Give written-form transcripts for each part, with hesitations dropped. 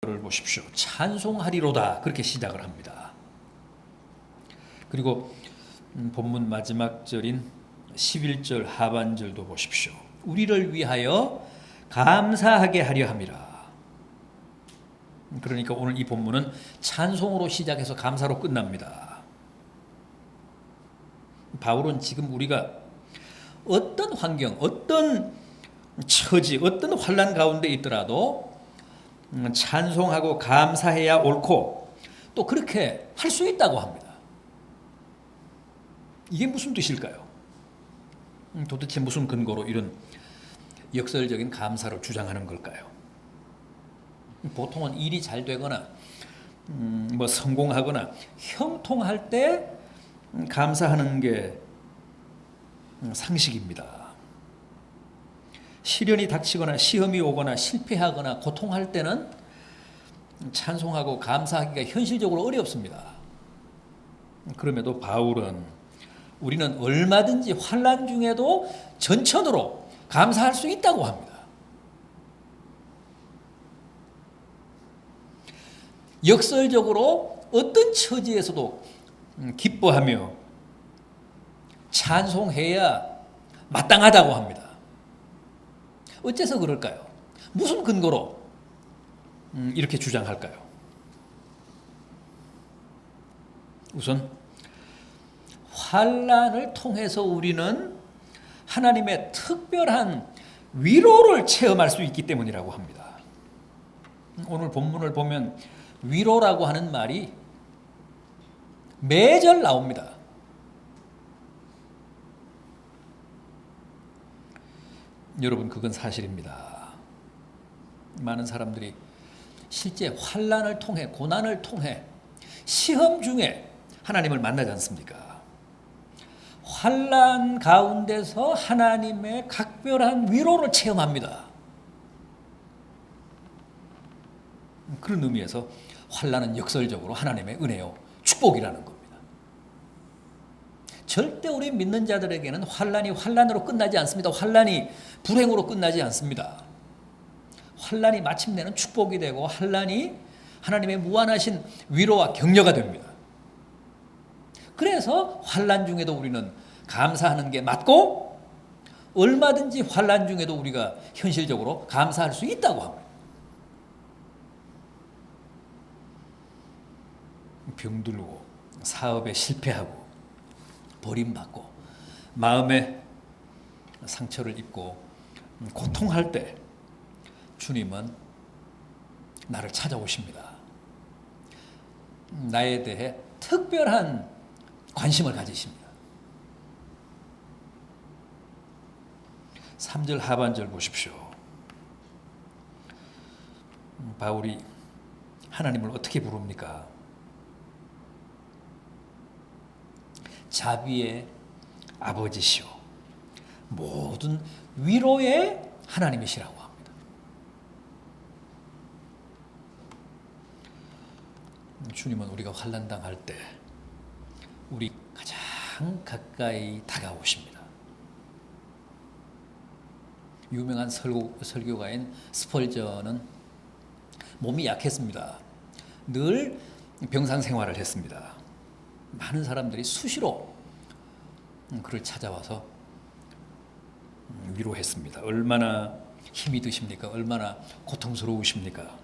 를 보십시오. 찬송하리로다 그렇게 시작을 합니다. 그리고 본문 마지막 절인 11절 하반절도 보십시오. 우리를 위하여 감사하게 하려 함이라. 그러니까 오늘 이 본문은 찬송으로 시작해서 감사로 끝납니다. 바울은 지금 우리가 어떤 환경, 어떤 처지, 어떤 환난 가운데 있더라도 찬송하고 감사해야 옳고 또 그렇게 할 수 있다고 합니다. 이게 무슨 뜻일까요? 도대체 무슨 근거로 이런 역설적인 감사를 주장하는 걸까요? 보통은 일이 잘 되거나 성공하거나 형통할 때 감사하는 게 상식입니다. 시련이 닥치거나 시험이 오거나 실패하거나 고통할 때는 찬송하고 감사하기가 현실적으로 어렵습니다. 그럼에도 바울은 우리는 얼마든지 환난 중에도 전천으로 감사할 수 있다고 합니다. 역설적으로 어떤 처지에서도 기뻐하며 찬송해야 마땅하다고 합니다. 어째서 그럴까요? 무슨 근거로 이렇게 주장할까요? 우선 환난을 통해서 우리는 하나님의 특별한 위로를 체험할 수 있기 때문이라고 합니다. 오늘 본문을 보면 위로라고 하는 말이 매절 나옵니다. 여러분, 그건 사실입니다. 많은 사람들이 실제 환난을 통해, 고난을 통해, 시험 중에 하나님을 만나지 않습니까? 환난 가운데서 하나님의 각별한 위로를 체험합니다. 그런 의미에서 환난은 역설적으로 하나님의 은혜요, 축복이라는 겁니다. 절대 우리 믿는 자들에게는 환난이 환난으로 끝나지 않습니다. 환난이 불행으로 끝나지 않습니다. 환난이 마침내는 축복이 되고 환난이 하나님의 무한하신 위로와 격려가 됩니다. 그래서 환난 중에도 우리는 감사하는 게 맞고 얼마든지 환난 중에도 우리가 현실적으로 감사할 수 있다고 합니다. 병들고 사업에 실패하고 버림받고 마음에 상처를 입고 고통할 때 주님은 나를 찾아오십니다. 나에 대해 특별한 관심을 가지십니다. 3절 하반절 보십시오. 바울이 하나님을 어떻게 부릅니까? 자비의 아버지시오 모든 위로의 하나님이시라고 합니다. 주님은 우리가 환난 당할 때 우리 가장 가까이 다가오십니다. 유명한 설교가인 스펄전은 몸이 약했습니다. 늘 병상 생활을 했습니다. 많은 사람들이 수시로 그를 찾아와서 위로했습니다. 얼마나 힘이 드십니까? 얼마나 고통스러우십니까?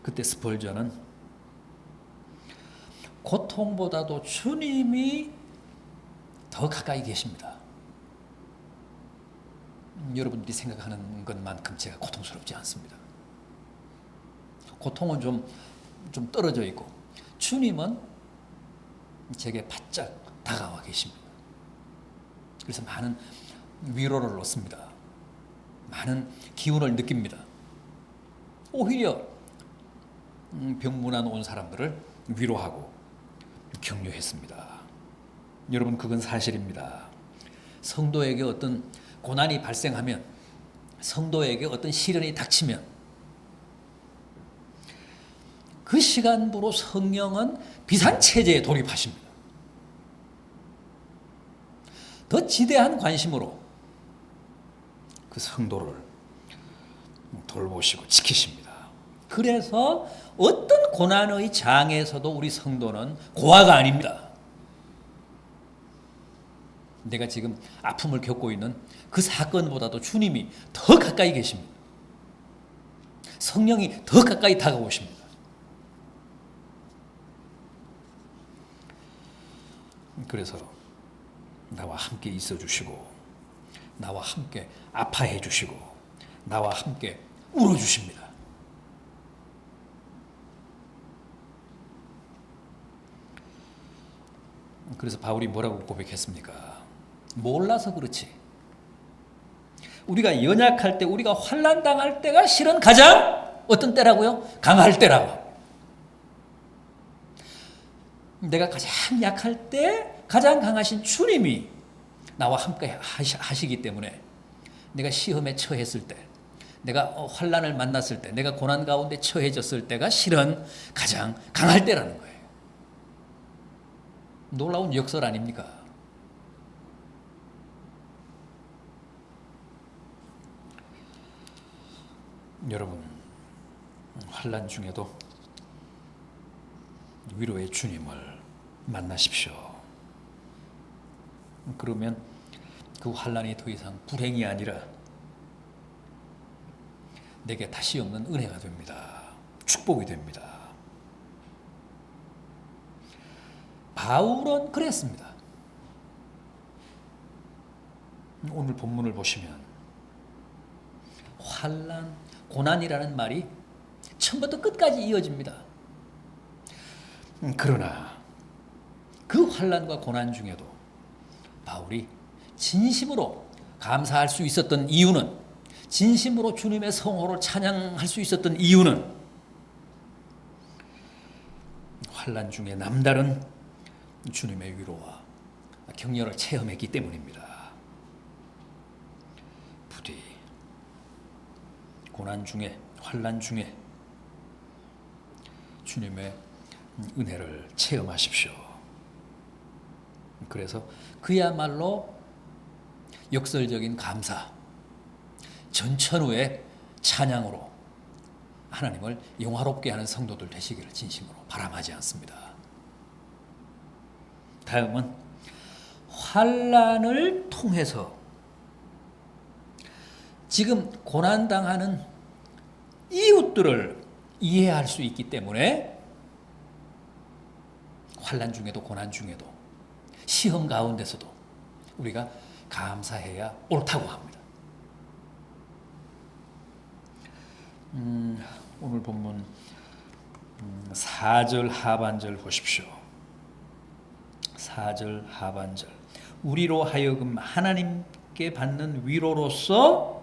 그때 스펄전은 고통보다도 주님이 더 가까이 계십니다. 여러분들이 생각하는 것만큼 제가 고통스럽지 않습니다. 고통은 좀 떨어져 있고 주님은 제게 바짝 다가와 계십니다. 그래서 많은 위로를 얻습니다. 많은 기운을 느낍니다. 오히려 병문안 온 사람들을 위로하고 격려했습니다. 여러분, 그건 사실입니다. 성도에게 어떤 고난이 발생하면, 성도에게 어떤 시련이 닥치면 그 시간부로 성령은 비상체제에 돌입하십니다. 더 지대한 관심으로 그 성도를 돌보시고 지키십니다. 그래서 어떤 고난의 장에서도 우리 성도는 고아가 아닙니다. 내가 지금 아픔을 겪고 있는 그 사건보다도 주님이 더 가까이 계십니다. 성령이 더 가까이 다가오십니다. 그래서 나와 함께 있어 주시고, 나와 함께 아파해 주시고, 나와 함께 울어 주십니다. 그래서 바울이 뭐라고 고백했습니까? 몰라서 그렇지. 우리가 연약할 때, 우리가 환난 당할 때가 실은 가장 어떤 때라고요? 강할 때라고. 내가 가장 약할 때 가장 강하신 주님이 나와 함께 하시기 때문에 내가 시험에 처했을 때, 내가 환난을 만났을 때, 내가 고난 가운데 처해졌을 때가 실은 가장 강할 때라는 거예요. 놀라운 역설 아닙니까? 여러분, 환난 중에도 위로의 주님을 만나십시오. 그러면 그 환난이 더 이상 불행이 아니라 내게 다시 없는 은혜가 됩니다. 축복이 됩니다. 바울은 그랬습니다. 오늘 본문을 보시면 환난, 고난이라는 말이 처음부터 끝까지 이어집니다. 그러나 그 환난과 고난 중에도 바울이 진심으로 감사할 수 있었던 이유는, 진심으로 주님의 성호를 찬양할 수 있었던 이유는 환난 중에 남다른 주님의 위로와 격려를 체험했기 때문입니다. 부디 고난 중에, 환난 중에 주님의 은혜를 체험하십시오. 그래서 그야말로 역설적인 감사, 전천후의 찬양으로 하나님을 영화롭게 하는 성도들 되시기를 진심으로 바람하지 않습니다. 다음은 환난을 통해서 지금 고난당하는 이웃들을 이해할 수 있기 때문에 환난 중에도, 고난 중에도, 시험 가운데서도 우리가 감사해야 옳다고 합니다. 오늘 본문 4절 하반절 보십시오. 4절 하반절. 우리로 하여금 하나님께 받는 위로로서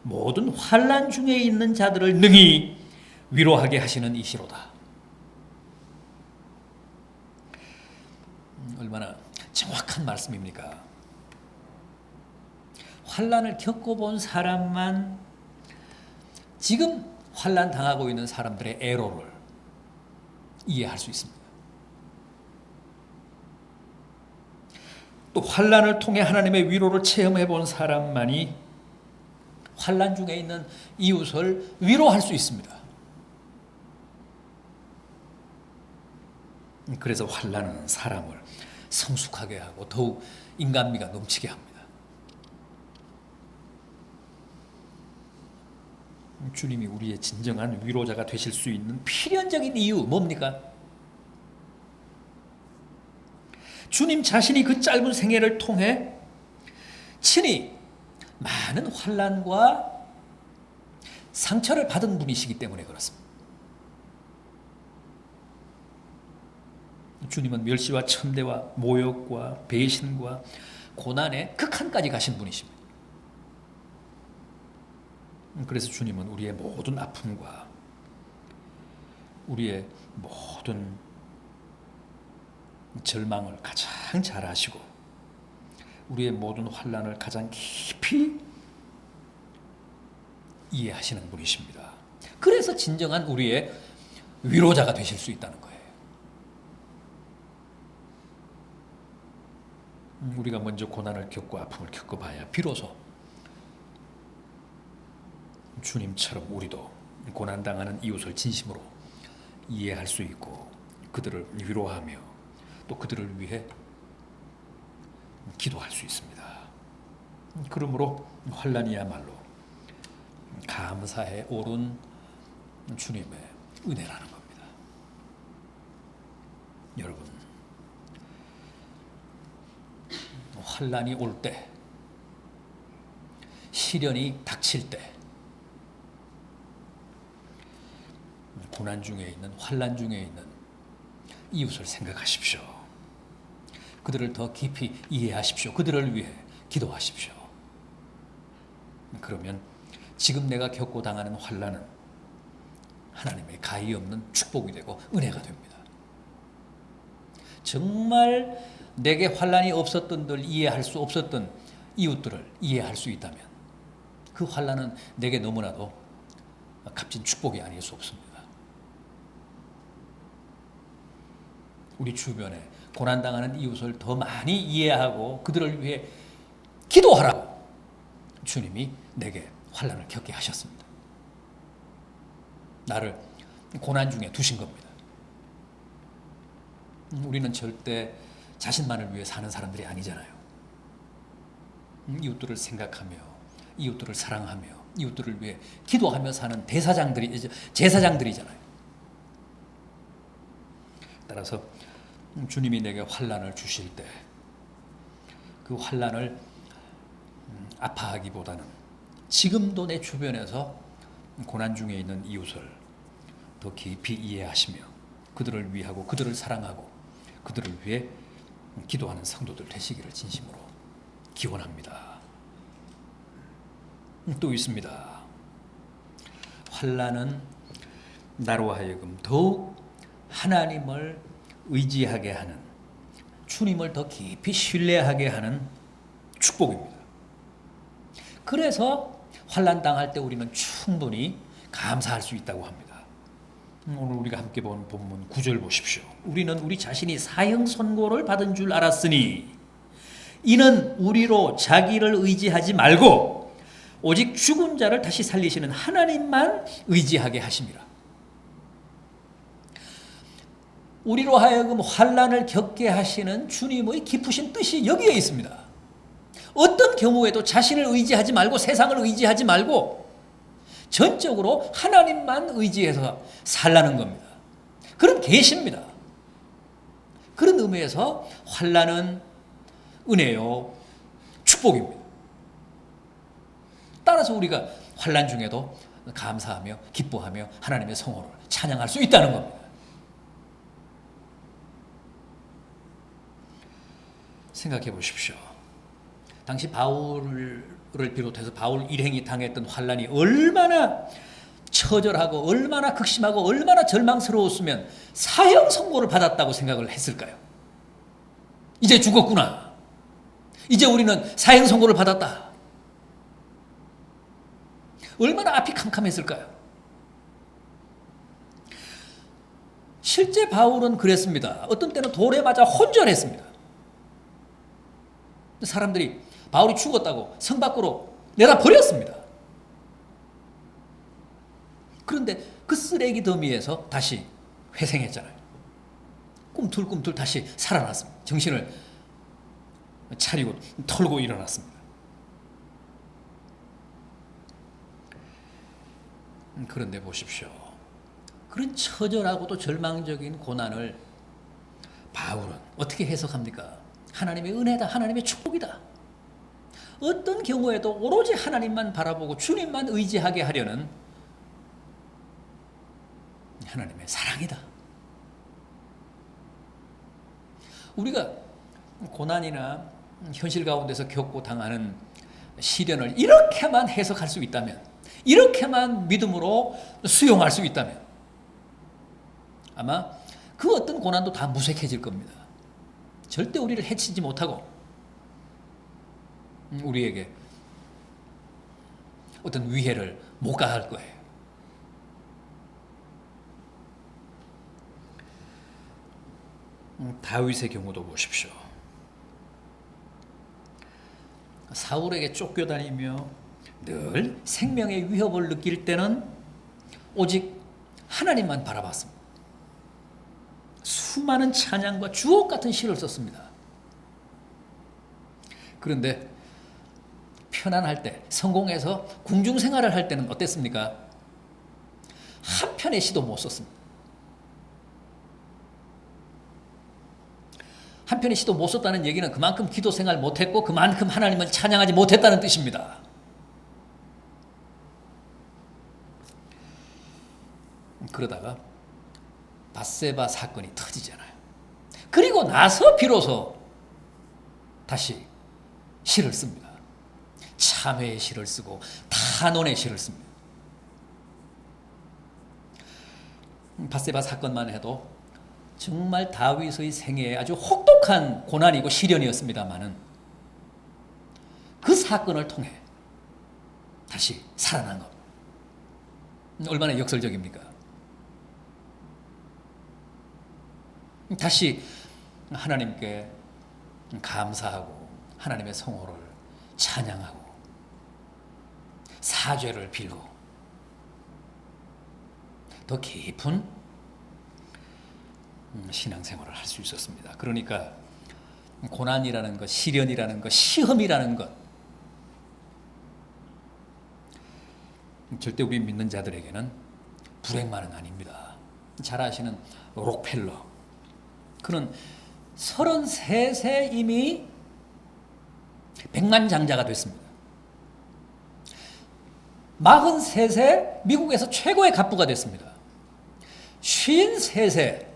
모든 환난 중에 있는 자들을 능히 위로하게 하시는 이시로다. 얼마나 정확한 말씀입니까? 환난을 겪어본 사람만 지금 환난 당하고 있는 사람들의 애로를 이해할 수 있습니다. 또 환난을 통해 하나님의 위로를 체험해 본 사람만이 환난 중에 있는 이웃을 위로할 수 있습니다. 그래서 환난은 사람을 성숙하게 하고 더욱 인간미가 넘치게 합니다. 주님이 우리의 진정한 위로자가 되실 수 있는 필연적인 이유 뭡니까? 주님 자신이 그 짧은 생애를 통해 친히 많은 환난과 상처를 받은 분이시기 때문에 그렇습니다. 주님은 멸시와 천대와 모욕과 배신과 고난의 극한까지 가신 분이십니다. 그래서 주님은 우리의 모든 아픔과 우리의 모든 절망을 가장 잘 아시고 우리의 모든 환난을 가장 깊이 이해하시는 분이십니다. 그래서 진정한 우리의 위로자가 되실 수 있다는 거예요. 우리가 먼저 고난을 겪고 아픔을 겪어봐야 비로소 주님처럼 우리도 고난당하는 이웃을 진심으로 이해할 수 있고 그들을 위로하며 또 그들을 위해 기도할 수 있습니다. 그러므로 환난이야말로 감사에 옳은 주님의 은혜라는 겁니다. 여러분, 환난이 올 때, 시련이 닥칠 때, 고난 중에 있는, 환난 중에 있는 이웃을 생각하십시오. 그들을 더 깊이 이해하십시오. 그들을 위해 기도하십시오. 그러면 지금 내가 겪고 당하는 환난은 하나님의 가히 없는 축복이 되고 은혜가 됩니다. 정말 내게 환난이 없었던들 이해할 수 없었던 이웃들을 이해할 수 있다면 그 환난은 내게 너무나도 값진 축복이 아닐 수 없습니다. 우리 주변에 고난당하는 이웃을 더 많이 이해하고 그들을 위해 기도하라고 주님이 내게 환난을 겪게 하셨습니다. 나를 고난 중에 두신 겁니다. 우리는 절대 자신만을 위해 사는 사람들이 아니잖아요. 이웃들을 생각하며 이웃들을 사랑하며 이웃들을 위해 기도하며 사는 제사장들이잖아요. 따라서 주님이 내게 환난을 주실 때 그 환난을 아파하기보다는 지금도 내 주변에서 고난 중에 있는 이웃을 더 깊이 이해하시며 그들을 위하고 그들을 사랑하고 그들을 위해 기도하는 성도들 되시기를 진심으로 기원합니다. 또 있습니다. 환난은 나로 하여금 더욱 하나님을 의지하게 하는, 주님을 더 깊이 신뢰하게 하는 축복입니다. 그래서 환난 당할 때 우리는 충분히 감사할 수 있다고 합니다. 오늘 우리가 함께 본 본문 9절 보십시오. 우리는 우리 자신이 사형 선고를 받은 줄 알았으니 이는 우리로 자기를 의지하지 말고 오직 죽은 자를 다시 살리시는 하나님만 의지하게 하심이라. 우리로 하여금 환난을 겪게 하시는 주님의 깊으신 뜻이 여기에 있습니다. 어떤 경우에도 자신을 의지하지 말고 세상을 의지하지 말고 전적으로 하나님만 의지해서 살라는 겁니다. 그런 계시입니다. 그런 의미에서 환난은 은혜요, 축복입니다. 따라서 우리가 환난 중에도 감사하며 기뻐하며 하나님의 성호를 찬양할 수 있다는 겁니다. 생각해 보십시오. 당시 바울을 비롯해서 바울 일행이 당했던 환난이 얼마나 처절하고 얼마나 극심하고 얼마나 절망스러웠으면 사형 선고를 받았다고 생각을 했을까요? 이제 죽었구나. 이제 우리는 사형 선고를 받았다. 얼마나 앞이 캄캄했을까요? 실제 바울은 그랬습니다. 어떤 때는 돌에 맞아 혼절했습니다. 사람들이 바울이 죽었다고 성 밖으로 내다버렸습니다. 그런데 그 쓰레기 더미에서 다시 회생했잖아요. 꿈틀꿈틀 다시 살아났습니다. 정신을 차리고 털고 일어났습니다. 그런데 보십시오. 그런 처절하고도 절망적인 고난을 바울은 어떻게 해석합니까? 하나님의 은혜다, 하나님의 축복이다. 어떤 경우에도 오로지 하나님만 바라보고 주님만 의지하게 하려는 하나님의 사랑이다. 우리가 고난이나 현실 가운데서 겪고 당하는 시련을 이렇게만 해석할 수 있다면, 이렇게만 믿음으로 수용할 수 있다면 아마 그 어떤 고난도 다 무색해질 겁니다. 절대 우리를 해치지 못하고 우리에게 어떤 위해를 못 가할 거예요. 다윗의 경우도 보십시오. 사울에게 쫓겨다니며 늘 생명의 위협을 느낄 때는 오직 하나님만 바라봤습니다. 수많은 찬양과 주옥 같은 시를 썼습니다. 그런데 편안할 때, 성공해서 궁중생활을 할 때는 어땠습니까? 한 편의 시도 못 썼습니다. 한 편의 시도 못 썼다는 얘기는 그만큼 기도생활 못했고 그만큼 하나님을 찬양하지 못했다는 뜻입니다. 그러다가 밧세바 사건이 터지잖아요. 그리고 나서 비로소 다시 시를 씁니다. 참회의 시를 쓰고 탄원의 시를 씁니다. 밧세바 사건만 해도 정말 다윗의 생애에 아주 혹독한 고난이고 시련이었습니다마는 그 사건을 통해 다시 살아난 것. 얼마나 역설적입니까? 다시 하나님께 감사하고 하나님의 성호를 찬양하고 사죄를 빌고 더 깊은 신앙생활을 할 수 있었습니다. 그러니까 고난이라는 것, 시련이라는 것, 시험이라는 것 절대 우리 믿는 자들에게는 불행만은 아닙니다. 잘 아시는 록펠러, 그는 33세 이미 백만장자가 됐습니다. 43세 미국에서 최고의 갑부가 됐습니다. 53세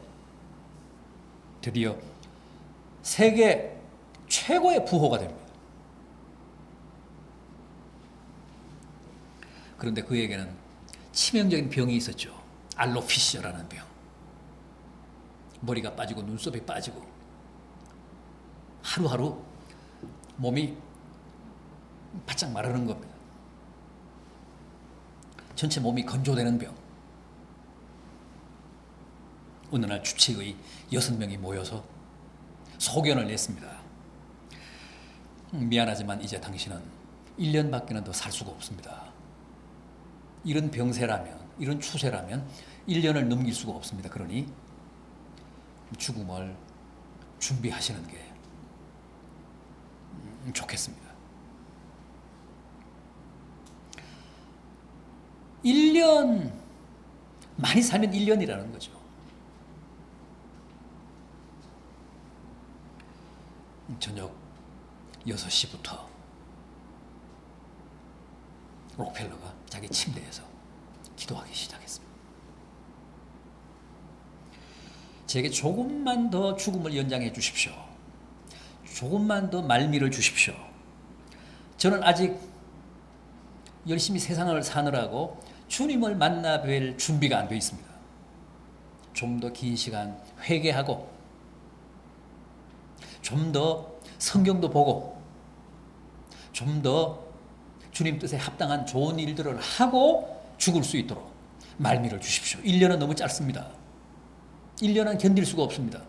드디어 세계 최고의 부호가 됩니다. 그런데 그에게는 치명적인 병이 있었죠. 알로피시아라는 병. 머리가 빠지고 눈썹이 빠지고 하루하루 몸이 바짝 마르는 겁니다. 전체 몸이 건조되는 병. 어느 날 주치의 6명이 모여서 소견을 냈습니다. 미안하지만 이제 당신은 1년밖에는 더 살 수가 없습니다. 이런 병세라면, 이런 추세라면 1년을 넘길 수가 없습니다. 그러니 죽음을 준비하시는 게 좋겠습니다. 1년, 많이 살면 1년이라는 거죠. 저녁 6시부터 록펠러가 자기 침대에서 기도하기 시작했습니다. 제게 조금만 더 죽음을 연장해 주십시오. 조금만 더 말미를 주십시오. 저는 아직 열심히 세상을 사느라고 주님을 만나 뵐 준비가 안 되어 있습니다. 좀 더 긴 시간 회개하고 좀 더 성경도 보고 좀 더 주님 뜻에 합당한 좋은 일들을 하고 죽을 수 있도록 말미를 주십시오. 1년은 너무 짧습니다. 1년은 견딜 수가 없습니다.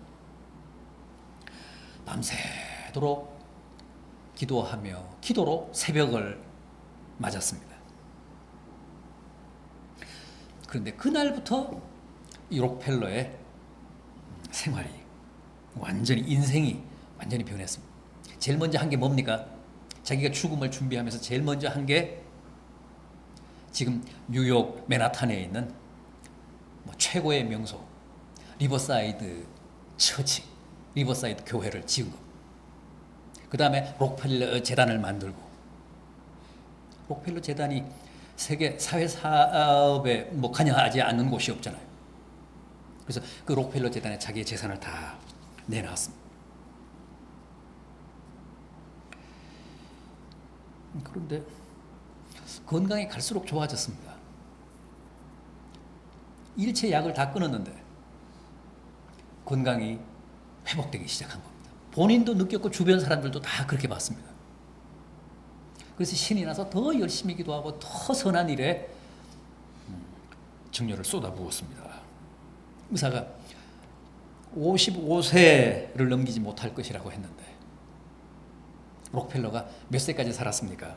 밤새도록 기도하며 기도로 새벽을 맞았습니다. 그런데 그날부터 이 록펠러의 생활이 완전히, 인생이 완전히 변했습니다. 제일 먼저 한 게 뭡니까? 자기가 죽음을 준비하면서 제일 먼저 한 게 지금 뉴욕 맨하탄에 있는 최고의 명소 리버사이드 처치, 리버사이드 교회를 지은 것. 그 다음에 록펠러 재단을 만들고, 록펠러 재단이 세계 사회 사업에 관여하지 않는 곳이 없잖아요. 그래서 그 록펠러 재단에 자기의 재산을 다 내놨습니다. 그런데 건강이 갈수록 좋아졌습니다. 일체 약을 다 끊었는데 건강이 회복되기 시작한 겁니다. 본인도 느꼈고 주변 사람들도 다 그렇게 봤습니다. 그래서 신이 나서 더 열심히 기도하고 더 선한 일에 정열을 쏟아부었습니다. 의사가 55세를 넘기지 못할 것이라고 했는데 록펠러가 몇 세까지 살았습니까?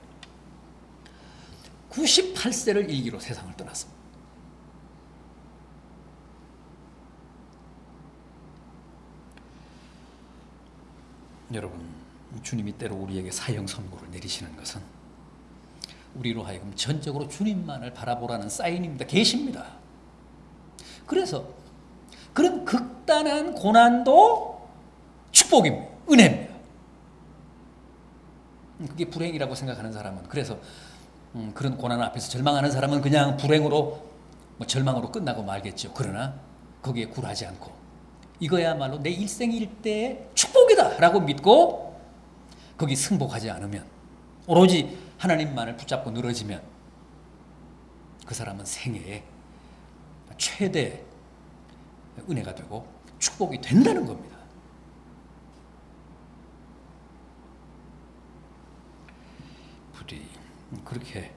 98세를 일기로 세상을 떠났습니다. 여러분, 주님이 때로 우리에게 사형 선고를 내리시는 것은 우리로 하여금 전적으로 주님만을 바라보라는 사인입니다. 계십니다. 그래서 그런 극단한 고난도 축복입니다. 은혜입니다. 그게 불행이라고 생각하는 사람은, 그래서 그런 고난 앞에서 절망하는 사람은 그냥 불행으로 절망으로 끝나고 말겠죠. 그러나 거기에 굴하지 않고 이거야말로 내 일생일대의 축복이다 라고 믿고 거기 승복하지 않으면, 오로지 하나님만을 붙잡고 늘어지면 그 사람은 생애에 최대 은혜가 되고 축복이 된다는 겁니다. 부디 그렇게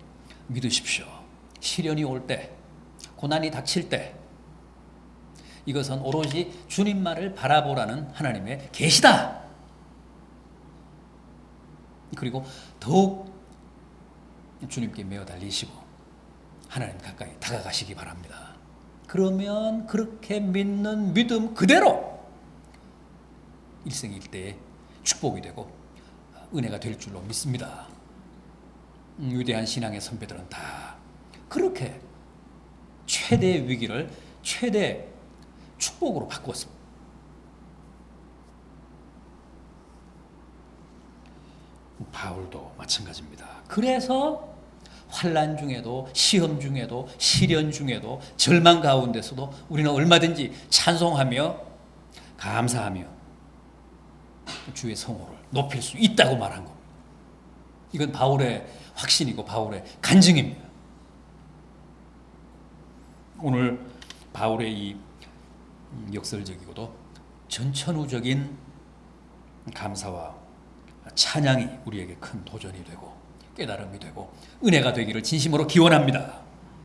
믿으십시오. 시련이 올 때, 고난이 닥칠 때, 이것은 오로지 주님만을 바라보라는 하나님의 계시다. 그리고 더욱 주님께 매어 달리시고 하나님 가까이 다가가시기 바랍니다. 그러면 그렇게 믿는 믿음 그대로 일생일대의 축복이 되고 은혜가 될 줄로 믿습니다. 위대한 신앙의 선배들은 다 그렇게 최대의 위기를 최대 축복으로 바꾸었습니다. 바울도 마찬가지입니다. 그래서 환난 중에도, 시험 중에도, 시련 중에도, 절망 가운데서도 우리는 얼마든지 찬송하며 감사하며 주의 성호를 높일 수 있다고 말한 겁니다. 이건 바울의 확신이고 바울의 간증입니다. 오늘 바울의 이 역설적이고도 전천후적인 감사와 찬양이 우리에게 큰 도전이 되고 깨달음이 되고 은혜가 되기를 진심으로 기원합니다.